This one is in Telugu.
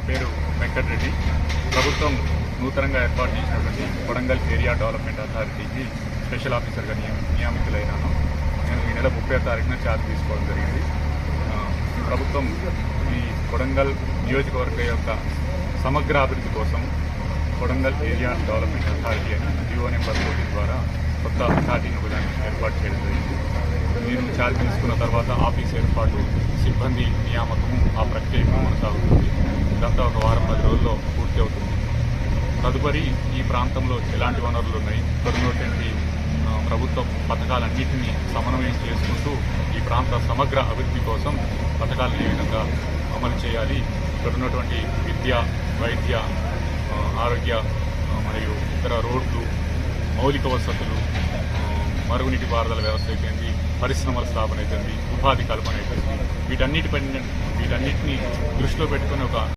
పేరు వెంకటరెడ్డి. ప్రభుత్వం నూతనంగా ఏర్పాటు చేసినటువంటి కొడంగల్ ఏరియా డెవలప్మెంట్ అథారిటీకి స్పెషల్ ఆఫీసర్గా నియమితులైనాను. నేను ఈ నెల 30వ తారీఖున ఛార్జ్ తీసుకోవడం జరిగింది. ప్రభుత్వం ఈ కొడంగల్ నియోజకవర్గ యొక్క సమగ్ర అభివృద్ధి కోసం కొడంగల్ ఏరియా డెవలప్మెంట్ అథారిటీ అని జియో నెంబర్ 14 ద్వారా కొత్త అథారిటీని ఒకదాన్ని ఏర్పాటు చేయడం జరిగింది. నేను ఛార్జ్ తీసుకున్న తర్వాత ఆఫీస్ ఏర్పాటు, సిబ్బంది నియామకము ఆ ప్రక్రియ కొనసాగుతుంది. ఇదంతా ఒక వారం 10 రోజుల్లో పూర్తి అవుతుంది. తదుపరి ఈ ప్రాంతంలో ఎలాంటి వనరులు ఉన్నాయి, ఉన్నటువంటి ప్రభుత్వ పథకాలన్నింటినీ సమన్వయం చేసుకుంటూ ఈ ప్రాంత సమగ్ర అభివృద్ధి కోసం పథకాలను ఏ విధంగా అమలు చేయాలి, ఇక్కడ ఉన్నటువంటి విద్య, వైద్య, ఆరోగ్య మరియు ఇతర రోడ్లు, మౌలిక వసతులు, మరుగునీటి పారుదల వ్యవస్థ అయిపోయింది, పరిశ్రమల స్థాపన అయిపోయింది, ఉపాధి కల్పన అయిపోయింది, వీటన్నిటిని దృష్టిలో పెట్టుకుని ఒక